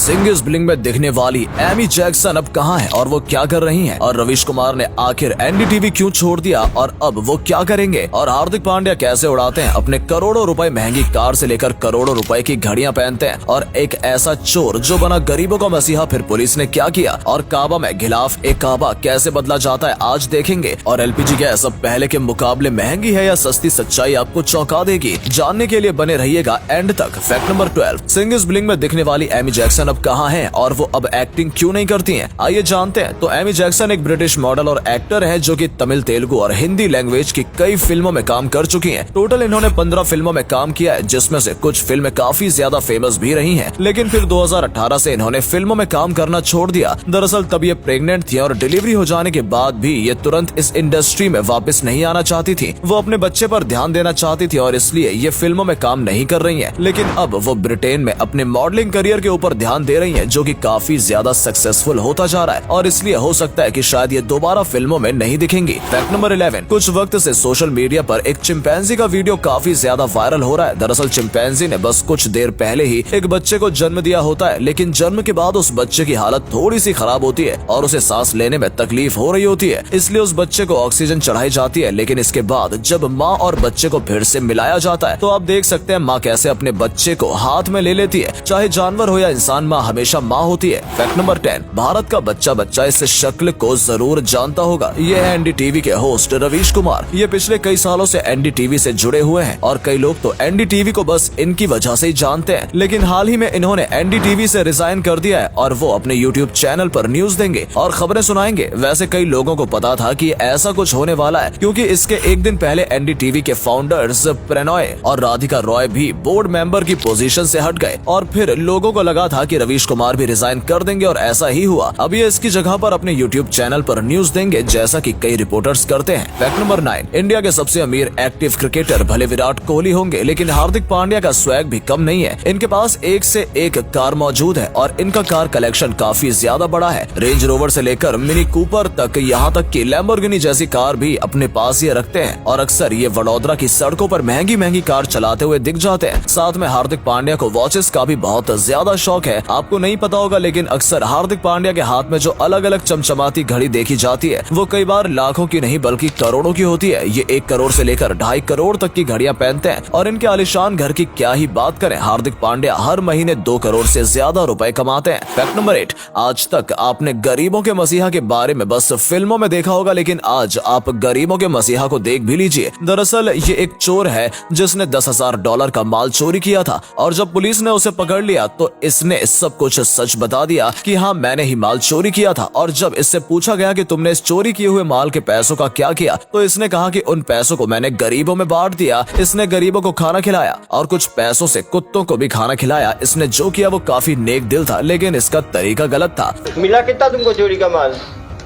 Singh is bling में दिखने वाली एमी जैक्सन अब कहाँ है और वो क्या कर रही हैं? और रवीश कुमार ने आखिर एनडीटीवी क्यों छोड़ दिया और अब वो क्या करेंगे? और हार्दिक पांड्या कैसे उड़ाते हैं अपने करोड़ों रुपए महंगी कार से लेकर करोड़ों रुपए की घड़ियां पहनते हैं? और एक ऐसा चोर जो बना गरीबों का मसीहा, फिर पुलिस ने क्या किया? और काबा में गिलाफ एक काबा कैसे बदला जाता है, आज देखेंगे। और एलपीजी गैस अब पहले के मुकाबले महंगी है या सस्ती? सच्चाई आपको चौंका देगी। जानने के लिए बने रहिएगा एंड तक। Fact number 12, Singh is bling में दिखने वाली एमी जैक्सन अब कहाँ है और वो अब एक्टिंग क्यों नहीं करती हैं? आइए जानते हैं। तो एमी जैक्सन एक ब्रिटिश मॉडल और एक्टर है जो कि तमिल, तेलुगु और हिंदी लैंग्वेज की कई फिल्मों में काम कर चुकी हैं। टोटल इन्होंने 15 फिल्मों में काम किया है, जिसमें से कुछ फिल्में काफी ज्यादा फेमस भी रही हैं। लेकिन फिर 2018 से इन्होंने फिल्मों में काम करना छोड़ दिया। दरअसल तब ये प्रेग्नेंट थी और डिलीवरी हो जाने के बाद भी ये तुरंत इस इंडस्ट्री में वापस नहीं आना चाहती थी। वो अपने बच्चे पर ध्यान देना चाहती थी और इसलिए ये फिल्मों में काम नहीं कर रही है। लेकिन अब वो ब्रिटेन में अपने मॉडलिंग करियर के ऊपर ध्यान दे रही है, जो कि काफी ज्यादा सक्सेसफुल होता जा रहा है और इसलिए हो सकता है कि शायद ये दोबारा फिल्मों में नहीं दिखेंगी। फैक्ट नंबर 11, कुछ वक्त से सोशल मीडिया पर एक चिंपैंजी का वीडियो काफी ज्यादा वायरल हो रहा है। दरअसल चिंपैंजी ने बस कुछ देर पहले ही एक बच्चे को जन्म दिया होता है, लेकिन जन्म के बाद उस बच्चे की हालत थोड़ी सी खराब होती है और उसे सांस लेने में तकलीफ हो रही होती है। इसलिए उस बच्चे को ऑक्सीजन चढ़ाई जाती है। लेकिन इसके बाद जब माँ और बच्चे को फिर से मिलाया जाता है तो आप देख सकते हैं माँ कैसे अपने बच्चे को हाथ में ले लेती है। चाहे जानवर हो या इंसान, माँ हमेशा माँ होती है। फैक्ट नंबर 10, भारत का बच्चा इस शक्ल को जरूर जानता होगा। ये है एनडीटीवी के होस्ट रवीश कुमार। ये पिछले कई सालों से एनडीटीवी से जुड़े हुए हैं और कई लोग तो एनडीटीवी को बस इनकी वजह से ही जानते हैं। लेकिन हाल ही में इन्होंने एनडीटीवी से रिजाइन कर दिया है और वो अपने यूट्यूब चैनल पर न्यूज देंगे और खबरें सुनाएंगे। वैसे कई लोगों को पता था कि ऐसा कुछ होने वाला है, क्योंकि इसके एक दिन पहले एनडीटीवी के फाउंडर्स प्रणॉय और राधिका रॉय भी बोर्ड मेंबर की पोजीशन से हट गए और फिर लोगों को लगा था कि रवीश कुमार भी रिजाइन कर देंगे और ऐसा ही हुआ। अब ये इसकी जगह पर अपने यूट्यूब चैनल पर न्यूज देंगे, जैसा कि कई रिपोर्टर्स करते हैं। फैक्ट नंबर 9, इंडिया के सबसे अमीर एक्टिव क्रिकेटर भले विराट कोहली होंगे, लेकिन हार्दिक पांड्या का स्वैग भी कम नहीं है। इनके पास एक से एक कार मौजूद है और इनका कार कलेक्शन काफी ज्यादा बड़ा है। रेंज रोवर से लेकर मिनी कूपर तक, यहाँ तक कि लैम्बोर्गिनी जैसी कार भी अपने पास ये रखते हैं और अक्सर ये वडोदरा की सड़कों पर महंगी महंगी कार चलाते हुए दिख जाते हैं। साथ में हार्दिक पांड्या को वॉचेस का भी बहुत ज्यादा शौक है। आपको नहीं पता होगा, लेकिन अक्सर हार्दिक पांड्या के हाथ में जो अलग अलग चमचमाती घड़ी देखी जाती है वो कई बार लाखों की नहीं बल्कि करोड़ों की होती है। ये 1 करोड़ से लेकर 2.5 करोड़ तक की घड़ियां पहनते हैं और इनके आलिशान घर की क्या ही बात करें। हार्दिक पांड्या हर महीने 2 करोड़ से ज्यादा रुपए कमाते हैं। फैक्ट नंबर 8, आज तक आपने गरीबों के मसीहा के बारे में बस फिल्मों में देखा होगा, लेकिन आज आप गरीबों के मसीहा को देख भी लीजिए। दरअसल ये एक चोर है जिसने $10,000 का माल चोरी किया था और जब पुलिस ने उसे पकड़ लिया तो इसने सब कुछ सच बता दिया कि हाँ, मैंने ही माल चोरी किया था। और जब इससे पूछा गया कि तुमने इस चोरी किए हुए माल के पैसों का क्या किया, तो इसने कहा कि उन पैसों को मैंने गरीबों में बांट दिया। इसने गरीबों को खाना खिलाया और कुछ पैसों से कुत्तों को भी खाना खिलाया। इसने जो किया वो काफी नेक दिल था, लेकिन इसका तरीका गलत था। मिला कितना तुमको चोरी का माल?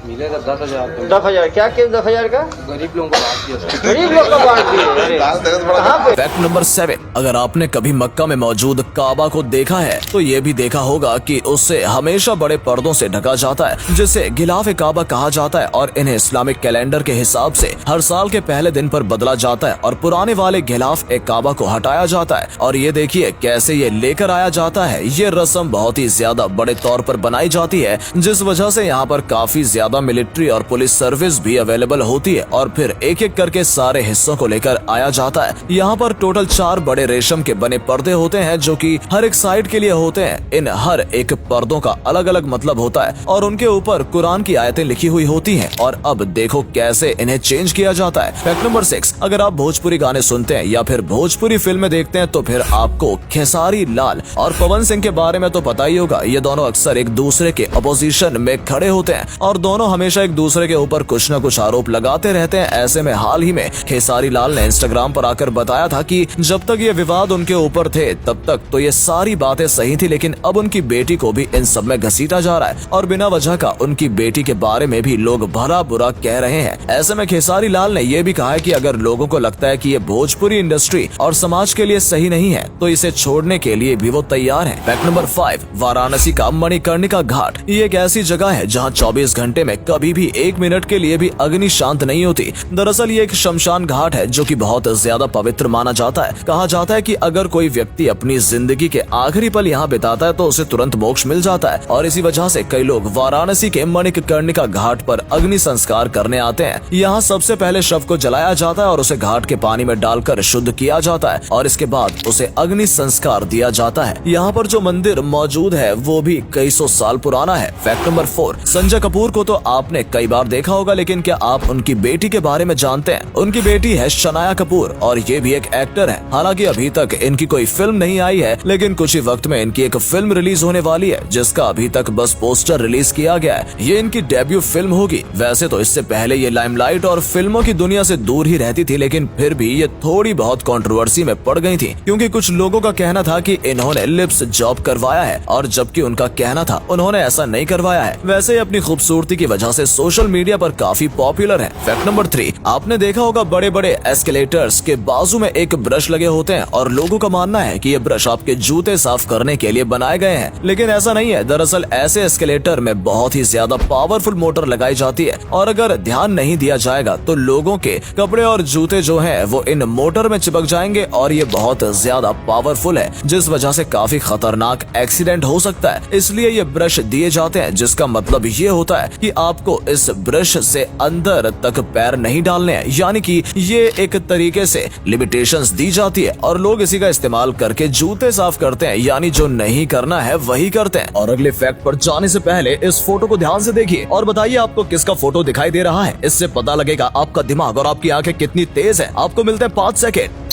मिलेगा 10,000। 10,000 क्या किया? 10,000 का गरीब लोगों को बांट दिया। गरीब लोग को बांट दिए। कहाँ पे? फैक्ट नंबर 7, अगर आपने कभी मक्का में मौजूद काबा को देखा है तो ये भी देखा होगा कि उससे हमेशा बड़े पर्दों से ढका जाता है, जिसे गिलाफ काबा कहा जाता है और इन्हें इस्लामिक कैलेंडर के हिसाब से हर साल के पहले दिन पर बदला जाता है और पुराने वाले गिलाफ काबा को हटाया जाता है। और ये देखिए कैसे ये लेकर आया जाता है। ये रस्म बहुत ही ज्यादा बड़े तौर पर बनाई जाती है, जिस वजह से यहाँ पर काफी ज्यादा मिलिट्री और पुलिस सर्विस भी अवेलेबल होती है और फिर एक एक करके सारे हिस्सों को लेकर आया जाता है। यहाँ पर टोटल 4 बड़े रेशम के बने पर्दे होते हैं जो कि हर एक साइड के लिए होते हैं। इन हर एक पर्दों का अलग अलग मतलब होता है और उनके ऊपर कुरान की आयतें लिखी हुई होती हैं। और अब देखो कैसे इन्हें चेंज किया जाता है। फैक्ट नंबर 6, अगर आप भोजपुरी गाने सुनते हैं या फिर भोजपुरी फिल्में देखते हैं तो फिर आपको खेसारी लाल और पवन सिंह के बारे में तो पता ही होगा। ये दोनों अक्सर एक दूसरे के अपोजिशन में खड़े होते हैं और दोनों हमेशा एक दूसरे के ऊपर कुछ न कुछ आरोप लगाते रहते हैं। ऐसे में हाल ही में खेसारी लाल ने इंस्टाग्राम पर आकर बताया था कि जब तक ये विवाद उनके ऊपर थे तब तक तो ये सारी बातें सही थी, लेकिन अब उनकी बेटी को भी इन सब में घसीटा जा रहा है और बिना वजह का उनकी बेटी के बारे में भी लोग भला बुरा कह रहे हैं। ऐसे में खेसारी लाल ने यह भी कहा है कि अगर लोगों को लगता है कि ये भोजपुरी इंडस्ट्री और समाज के लिए सही नहीं है तो इसे छोड़ने के लिए भी वो तैयार है। फैक्ट नंबर 5, वाराणसी का मणिकर्णिका घाट। ये एक ऐसी जगह है जहाँ 24 घंटे में में कभी भी 1 मिनट के लिए भी अग्नि शांत नहीं होती। दरअसल ये एक शमशान घाट है जो कि बहुत ज्यादा पवित्र माना जाता है। कहा जाता है कि अगर कोई व्यक्ति अपनी जिंदगी के आखिरी पल यहाँ बिताता है तो उसे तुरंत मोक्ष मिल जाता है और इसी वजह से कई लोग वाराणसी के मणिकर्णिका घाट पर अग्नि संस्कार करने आते हैं। यहाँ सबसे पहले शव को जलाया जाता है और उसे घाट के पानी में डालकर शुद्ध किया जाता है और इसके बाद उसे अग्नि संस्कार दिया जाता है। यहाँ पर जो मंदिर मौजूद है वो भी कई सौ साल पुराना है। फैक्ट नंबर 4, संजय कपूर को तो आपने कई बार देखा होगा, लेकिन क्या आप उनकी बेटी के बारे में जानते हैं? उनकी बेटी है शनाया कपूर और ये भी एक एक्टर है। हालांकि अभी तक इनकी कोई फिल्म नहीं आई है, लेकिन कुछ ही वक्त में इनकी एक फिल्म रिलीज होने वाली है जिसका अभी तक बस पोस्टर रिलीज किया गया है। ये इनकी डेब्यू फिल्म होगी। वैसे तो इससे पहले ये लाइमलाइट और फिल्मों की दुनिया से दूर ही रहती थी, लेकिन फिर भी ये थोड़ी बहुत कंट्रोवर्सी में पड़ गई थी क्योंकि कुछ लोगों का कहना था कि इन्होंने लिप्स जॉब करवाया है और जबकि उनका कहना था उन्होंने ऐसा नहीं करवाया है। वैसे ही अपनी खूबसूरती की वजह से सोशल मीडिया पर काफी पॉपुलर है। फैक्ट नंबर 3, आपने देखा होगा बड़े बड़े एस्केलेटर्स के बाजू में एक ब्रश लगे होते हैं और लोगों का मानना है कि ये ब्रश आपके जूते साफ करने के लिए बनाए गए हैं, लेकिन ऐसा नहीं है। दरअसल ऐसे एस्केलेटर में बहुत ही ज्यादा पावरफुल मोटर लगाई जाती है और अगर ध्यान नहीं दिया जाएगा तो लोगों के कपड़े और जूते जो हैं वो इन मोटर में चिपक जाएंगे और ये बहुत ज्यादा पावरफुल है जिस वजह से काफी खतरनाक एक्सीडेंट हो सकता है। इसलिए ये ब्रश दिए जाते हैं जिसका मतलब ये होता है कि आपको इस ब्रश से अंदर तक पैर नहीं डालने हैं, यानी कि ये एक तरीके से लिमिटेशंस दी जाती है और लोग इसी का इस्तेमाल करके जूते साफ करते हैं, यानी जो नहीं करना है वही करते हैं। और अगले फैक्ट पर जाने से पहले इस फोटो को ध्यान से देखिए और बताइए आपको किसका फोटो दिखाई दे रहा है। इससे पता लगेगा आपका दिमाग और आपकी आंखें कितनी तेज है। आपको मिलते हैं 5 second.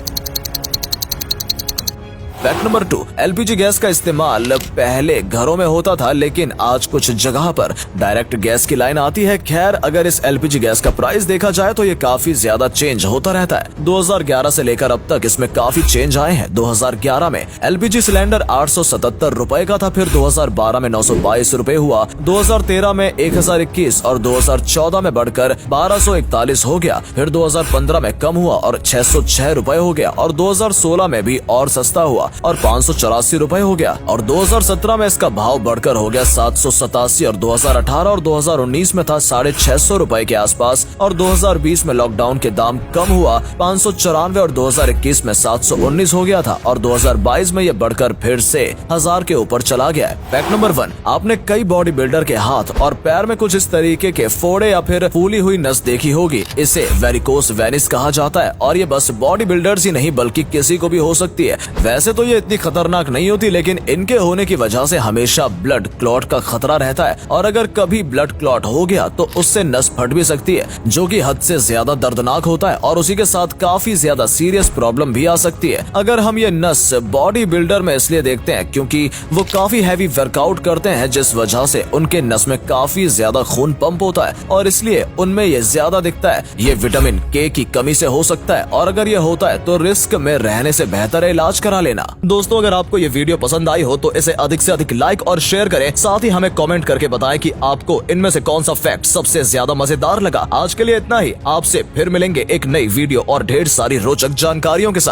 Fact number 2, LPG gas का इस्तेमाल पहले घरों में होता था, लेकिन आज कुछ जगह पर डायरेक्ट गैस की लाइन आती है। खैर, अगर इस एलपीजी गैस का प्राइस देखा जाए तो ये काफी ज्यादा चेंज होता रहता है। 2011 से लेकर अब तक इसमें काफी चेंज आए हैं। 2011 में एलपीजी सिलेंडर 877 रुपए का था, फिर 2012 में 922 रुपए हुआ, 2013 में 1021 और 2014 में बढ़कर 1241 हो गया, फिर 2015 में कम हुआ और 606 रुपए हो गया और 2016 में भी और सस्ता हुआ और 584 रुपए हो गया और 2017 में इसका भाव बढ़कर हो गया 787 और 2018 और 2019 में था 650 रुपए के आसपास और 2020 में लॉकडाउन के दाम कम हुआ 594 और 2021 में 719 हो गया था और 2022 में यह बढ़कर फिर से 1000 के ऊपर चला गया है। फैक्ट नंबर 1, आपने कई बॉडी बिल्डर के हाथ और पैर में कुछ इस तरीके के फोड़े या फिर फूली हुई नस देखी होगी। इसे वेरिकोस वेनिस कहा जाता है और ये बस बॉडी बिल्डर्स ही नहीं बल्कि किसी को भी हो सकती है। वैसे तो ये इतनी खतरनाक नहीं होती, लेकिन इनके होने की वजह से हमेशा ब्लड क्लॉट का खतरा रहता है और अगर कभी ब्लड क्लॉट हो गया तो उससे नस फट भी सकती है, जो कि हद से ज्यादा दर्दनाक होता है और उसी के साथ काफी ज्यादा सीरियस प्रॉब्लम भी आ सकती है। अगर हम ये नस बॉडी बिल्डर में इसलिए देखते हैं क्योंकि वो काफी हैवी वर्कआउट करते हैं, जिस वजह से उनके नस में काफी ज्यादा खून पंप होता है और इसलिए उनमें ये ज्यादा दिखता है। ये विटामिन के की कमी से हो सकता है और अगर ये होता है तो रिस्क में रहने से बेहतर है इलाज करा लेना। दोस्तों, अगर आपको ये वीडियो पसंद आई हो तो इसे अधिक से अधिक लाइक और शेयर करें। साथ ही हमें कमेंट करके बताएं कि आपको इनमें से कौन सा फैक्ट सबसे ज्यादा मजेदार लगा। आज के लिए इतना ही। आपसे फिर मिलेंगे एक नई वीडियो और ढेर सारी रोचक जानकारियों के साथ।